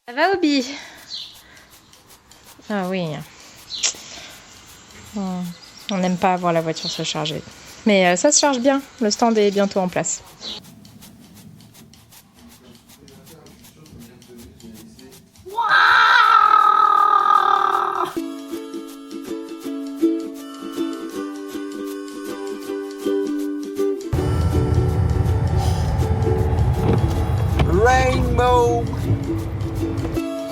Ça va, Obi? Ah oui. On n'aime pas avoir la voiture se charger. Mais ça se charge bien. Le stand est bientôt en place. Rainbow.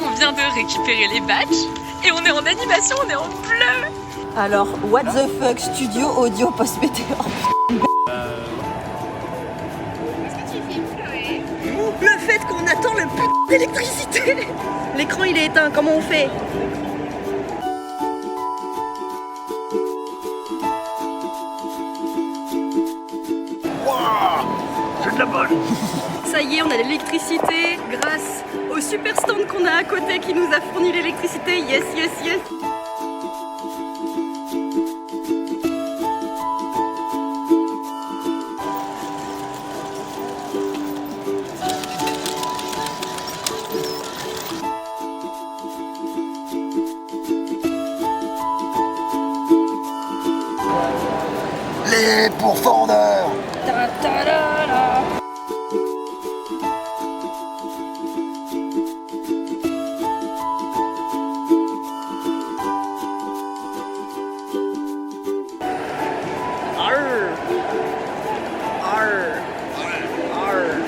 On vient de récupérer les badges et on est en animation, on est en bleu. Alors, what the fuck, studio audio post-météo. Est-ce que tu filmes, Chloé? Le fait qu'on attend le putain d'électricité. L'écran il est éteint, comment on fait? C'est de la bonne. Ça y est, on a l'électricité grâce au super stand qu'on a à côté qui nous a fourni l'électricité. Yes, yes, yes. Les pourfendeurs. Arr. Arr. Arr.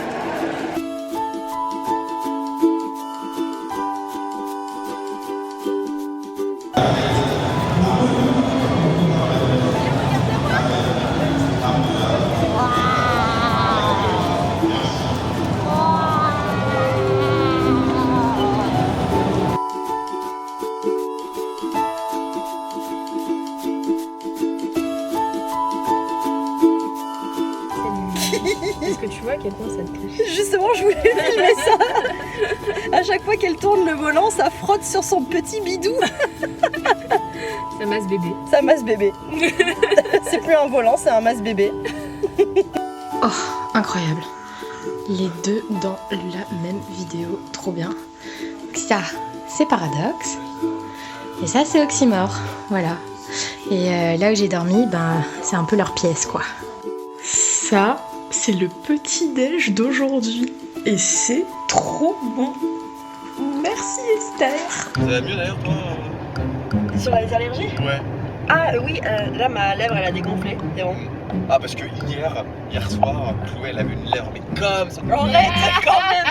Est-ce que tu vois à quel point ça te touche? Justement, je voulais filmer ça. À chaque fois qu'elle tourne le volant, ça frotte sur son petit bidou. Ça masse bébé. Ça masse bébé. C'est plus un volant, c'est un masse bébé. Oh, incroyable. Les deux dans la même vidéo, trop bien. Ça, c'est Paradoxe. Et ça, c'est Oxymore. Voilà. Et là où j'ai dormi, ben, c'est un peu leur pièce, quoi. Ça, c'est le petit-déj d'aujourd'hui. Et c'est trop bon. Merci Esther. Ça va mieux d'ailleurs toi Sur les allergies? Ouais. Ah oui, là ma lèvre elle a dégonflé. C'est bon. Ah parce que hier soir, Chloé elle avait une lèvre mais comme ça. Arrête quand même.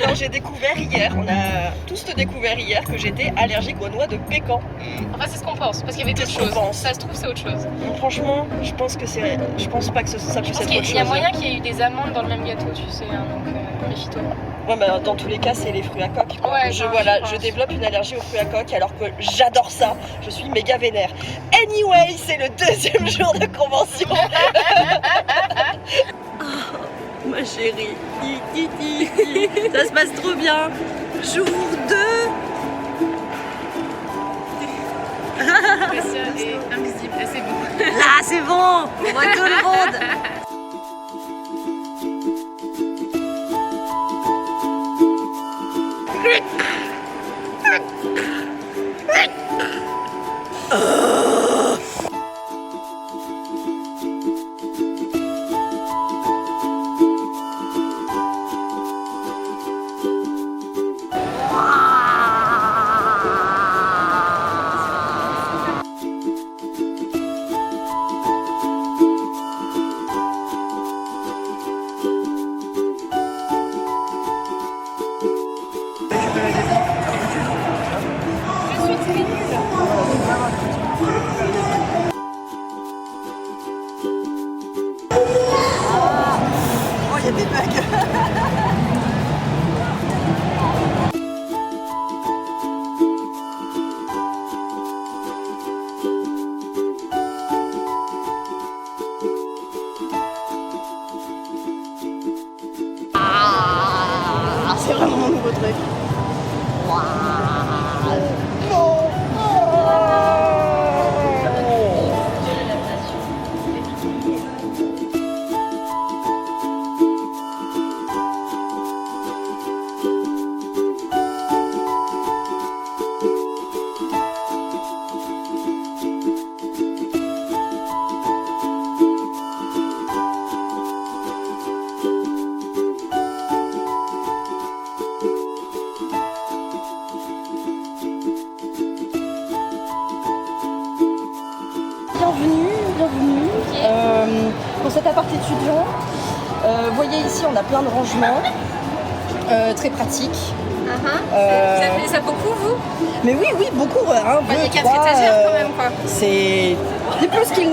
Non, j'ai découvert hier, on a tous découvert hier que j'étais allergique aux noix de pécan. Enfin, c'est ce qu'on pense, parce qu'il y avait d'autres C'est ce qu'on choses. pense. Ça se trouve, c'est autre chose. Donc, franchement, je pense pas que ça Je puisse pense être qu'il autre chose. y a moyen qu'il y ait eu des amandes dans le même gâteau, tu sais, hein, donc méfie-toi. Ouais, bah, dans tous les cas, c'est les fruits à coque. Ouais, je je pense. développe une allergie aux fruits à coque alors que j'adore ça. Je suis méga vénère. Anyway, c'est le deuxième jour de convention. Oh, ma chérie, ça se passe trop bien. Jour 2. Pression est invisible, c'est bon. Là, c'est bon. On voit tout le monde. Oh, il y a des bugs. C'est vraiment mon nouveau truc. cet appart étudiant. Vous voyez ici, on a plein de rangements, très pratiques. Vous avez ça beaucoup, vous? Mais oui, beaucoup. Il y a 4 étagères quand même, quoi. C'est plus qu'il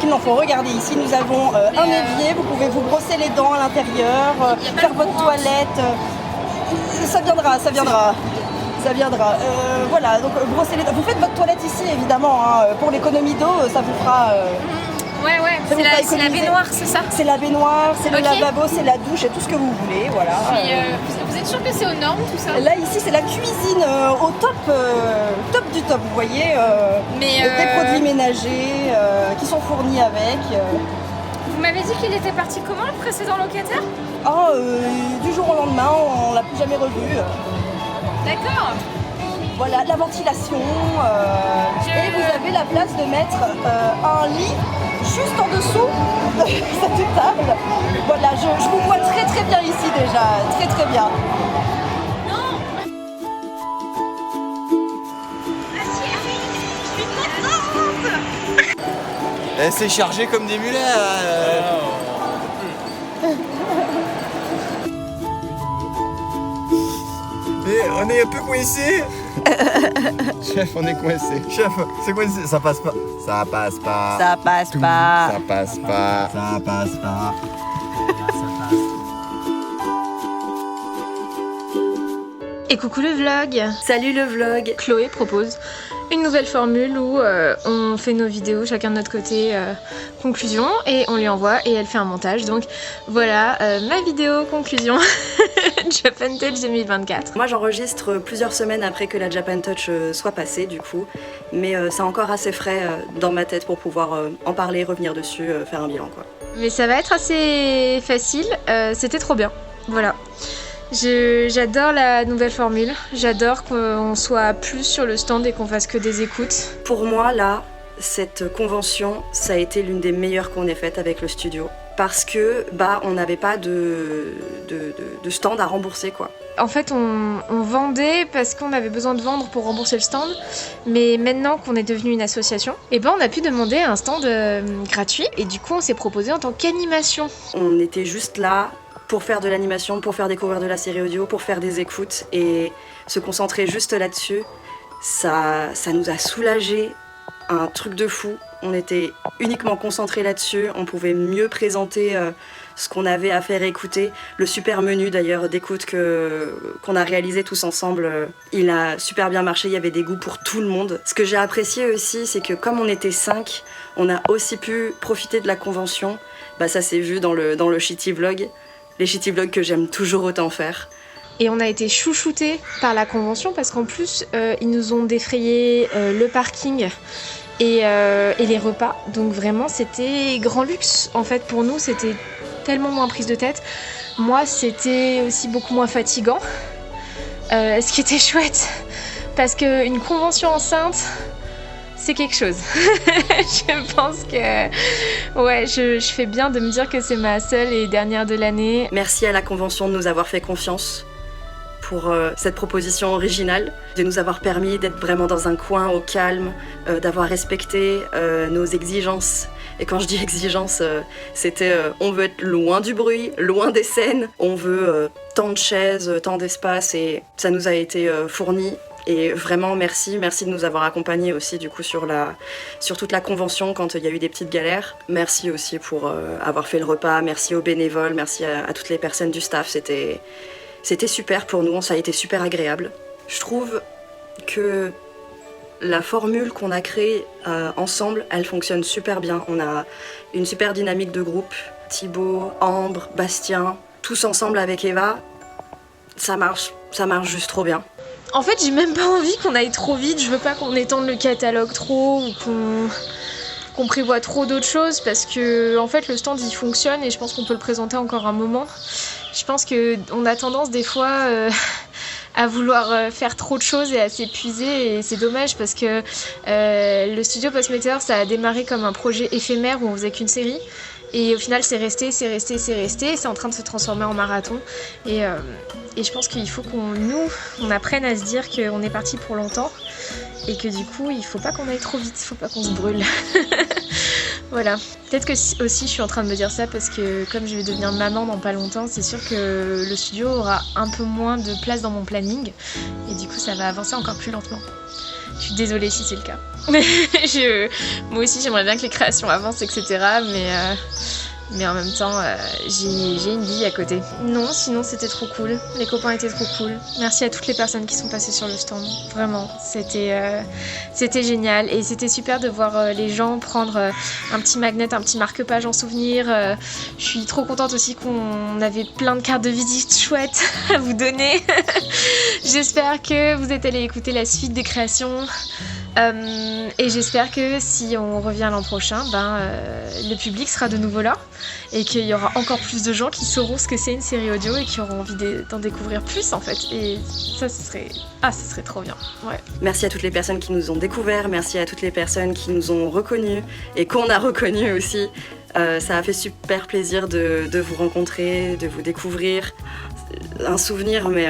n'en faut, Regardez, ici nous avons un évier, vous pouvez vous brosser les dents à l'intérieur, faire votre toilette. Ça viendra. Voilà, donc brosser les dents. Vous faites votre toilette ici, évidemment, pour l'économie d'eau, ça vous fera... Ouais, c'est la baignoire, c'est ça? C'est la baignoire, c'est le lavabo, c'est la douche et tout ce que vous voulez, voilà. Puis, vous êtes sûr que c'est aux normes tout ça? Là ici c'est la cuisine au top du top, vous voyez, des produits ménagers qui sont fournis avec. Vous m'avez dit qu'il était parti comment le précédent locataire? Du jour au lendemain, on l'a plus jamais revu. D'accord. Voilà, la ventilation. Et vous avez la place de mettre un lit juste en dessous de cette table. Voilà, je vous vois très très bien ici déjà, très bien. Eh, c'est chargé comme des mulets. Et on est un peu coincé. Chef, on est coincé. Chef, c'est coincé. Ça passe pas. Ça passe pas. Ça passe pas. Ça passe pas. Ça passe pas. Et coucou le vlog. Salut le vlog. Chloé propose une nouvelle formule où on fait nos vidéos chacun de notre côté, conclusion, et on lui envoie et elle fait un montage. Donc voilà ma vidéo conclusion Japan Touch 2024. Moi j'enregistre plusieurs semaines après que la Japan Touch soit passée du coup, mais c'est encore assez frais dans ma tête pour pouvoir en parler, revenir dessus, faire un bilan quoi. Mais ça va être assez facile, c'était trop bien, voilà. J'adore la nouvelle formule, j'adore qu'on soit plus sur le stand et qu'on fasse que des écoutes. Pour moi là, cette convention, ça a été l'une des meilleures qu'on ait faites avec le studio. Parce que on n'avait pas de stand à rembourser quoi. En fait on vendait parce qu'on avait besoin de vendre pour rembourser le stand, mais maintenant qu'on est devenu une association, on a pu demander un stand gratuit et du coup on s'est proposé en tant qu'animation. On était juste là pour faire de l'animation, pour faire découvrir de la série audio, pour faire des écoutes et se concentrer juste là-dessus, ça nous a soulagé un truc de fou. On était uniquement concentrés là-dessus, on pouvait mieux présenter ce qu'on avait à faire écouter. Le super menu d'ailleurs d'écoute qu'on a réalisé tous ensemble, il a super bien marché, il y avait des goûts pour tout le monde. Ce que j'ai apprécié aussi, c'est que comme on était 5, on a aussi pu profiter de la convention. Ça s'est vu dans le Shitty Vlog. Les Shitty Vlogs que j'aime toujours autant faire. Et on a été chouchoutés par la convention parce qu'en plus, ils nous ont défrayé le parking et les repas. Donc vraiment, c'était grand luxe. En fait, pour nous, c'était tellement moins prise de tête. Moi, c'était aussi beaucoup moins fatigant. Ce qui était chouette. Parce qu'une convention enceinte, c'est quelque chose. Je pense que je fais bien de me dire que c'est ma seule et dernière de l'année. Merci à la convention de nous avoir fait confiance pour cette proposition originale, de nous avoir permis d'être vraiment dans un coin au calme, d'avoir respecté nos exigences. Et quand je dis exigences, c'était on veut être loin du bruit, loin des scènes, on veut tant de chaises, tant d'espace et ça nous a été fourni. Et vraiment merci de nous avoir accompagnés aussi du coup sur toute la convention quand il y a eu des petites galères. Merci aussi pour avoir fait le repas, merci aux bénévoles, merci à toutes les personnes du staff, c'était super pour nous, ça a été super agréable. Je trouve que la formule qu'on a créée ensemble, elle fonctionne super bien. On a une super dynamique de groupe, Thibaut, Ambre, Bastien, tous ensemble avec Eva, ça marche juste trop bien. En fait, j'ai même pas envie qu'on aille trop vite, je veux pas qu'on étende le catalogue trop ou qu'on prévoit trop d'autres choses parce que en fait le stand il fonctionne et je pense qu'on peut le présenter encore un moment. Je pense qu'on a tendance des fois à vouloir faire trop de choses et à s'épuiser et c'est dommage parce que le studio Post Meteor ça a démarré comme un projet éphémère où on faisait qu'une série. Et au final, c'est resté, c'est en train de se transformer en marathon. Et je pense qu'il faut qu'on apprenne à se dire qu'on est parti pour longtemps. Et que du coup, il faut pas qu'on aille trop vite, il faut pas qu'on se brûle. Voilà. Peut-être que aussi je suis en train de me dire ça parce que comme je vais devenir maman dans pas longtemps, c'est sûr que le studio aura un peu moins de place dans mon planning et du coup ça va avancer encore plus lentement. Je suis désolée si c'est le cas. Moi aussi j'aimerais bien que les créations avancent, etc. Mais en même temps, j'ai une vie à côté. Non, sinon c'était trop cool. Les copains étaient trop cool. Merci à toutes les personnes qui sont passées sur le stand. Vraiment, c'était génial. Et c'était super de voir les gens prendre un petit magnet, un petit marque-page en souvenir. Je suis trop contente aussi qu'on avait plein de cartes de visite chouettes à vous donner. J'espère que vous êtes allés écouter la suite des créations. Et j'espère que si on revient l'an prochain, le public sera de nouveau là et qu'il y aura encore plus de gens qui sauront ce que c'est une série audio et qui auront envie d'en découvrir plus en fait. Et ça, ce serait trop bien. Ouais. Merci à toutes les personnes qui nous ont découverts, merci à toutes les personnes qui nous ont reconnus et qu'on a reconnus aussi. Ça a fait super plaisir de vous rencontrer, de vous découvrir. Un souvenir, mais...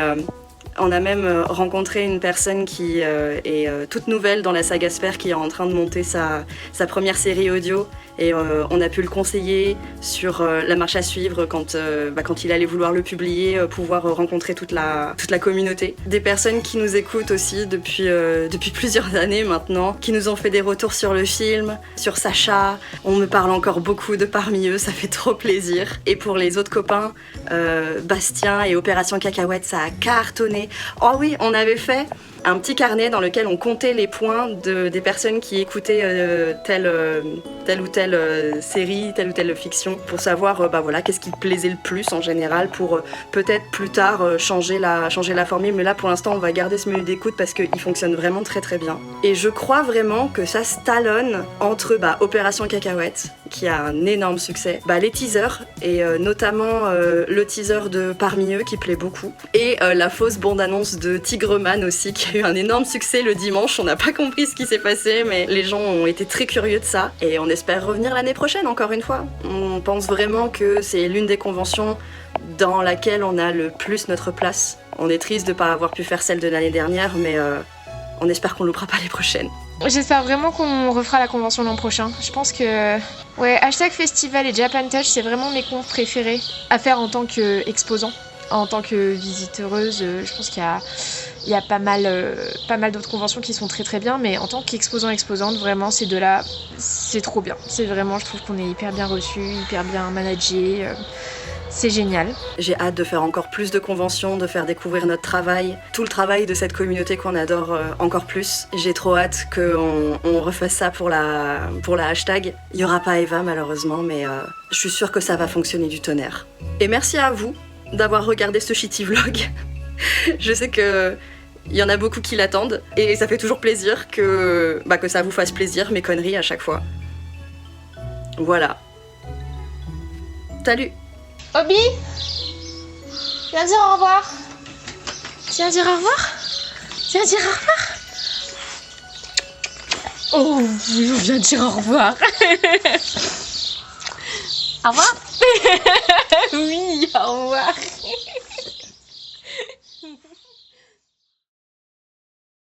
On a même rencontré une personne qui est toute nouvelle dans la saga Asper, qui est en train de monter sa première série audio. Et on a pu le conseiller sur la marche à suivre quand il allait vouloir le publier, pouvoir rencontrer toute la communauté. Des personnes qui nous écoutent aussi depuis plusieurs années maintenant, qui nous ont fait des retours sur le film, sur Sacha. On me parle encore beaucoup de parmi eux, ça fait trop plaisir. Et pour les autres copains, Bastien et Opération Cacahuète, ça a cartonné. Oh oui, on avait fait un petit carnet dans lequel on comptait les points des personnes qui écoutaient telle ou telle série, telle ou telle fiction, pour savoir qu'est-ce qui plaisait le plus en général, pour peut-être plus tard changer la formule. Mais là pour l'instant on va garder ce menu d'écoute parce qu'il fonctionne vraiment très très bien. Et je crois vraiment que ça se talonne entre Opération Cacahuète, qui a un énorme succès, les teasers, et notamment le teaser de Parmi eux qui plaît beaucoup, et la fausse bande-annonce de Tigreman aussi, qui a eu un énorme succès le dimanche. On n'a pas compris ce qui s'est passé, mais les gens ont été très curieux de ça, et on espère revenir l'année prochaine encore une fois. On pense vraiment que c'est l'une des conventions dans laquelle on a le plus notre place. On est triste de ne pas avoir pu faire celle de l'année dernière, mais on espère qu'on ne loupera pas les prochaines. J'espère vraiment qu'on refera la convention l'an prochain. Je pense que... Ouais, #festival et Japan Touch, c'est vraiment mes confs préférés à faire en tant qu'exposant. En tant que visiteuse, je pense qu'il y a pas mal d'autres conventions qui sont très très bien, mais en tant qu'exposant-exposante, vraiment ces deux-là, c'est trop bien. C'est vraiment, je trouve qu'on est hyper bien reçus, hyper bien managés. C'est génial. J'ai hâte de faire encore plus de conventions, de faire découvrir notre travail, tout le travail de cette communauté qu'on adore encore plus. J'ai trop hâte qu'on refasse ça pour la hashtag. Il n'y aura pas Eva malheureusement, mais je suis sûre que ça va fonctionner du tonnerre. Et merci à vous d'avoir regardé ce shitty vlog. Je sais que il y en a beaucoup qui l'attendent et ça fait toujours plaisir que ça vous fasse plaisir, mes conneries à chaque fois. Voilà. Salut. Obi, viens dire au revoir. Viens dire au revoir. Viens dire au revoir. Oh, viens dire au revoir. Au revoir. Oui, au revoir.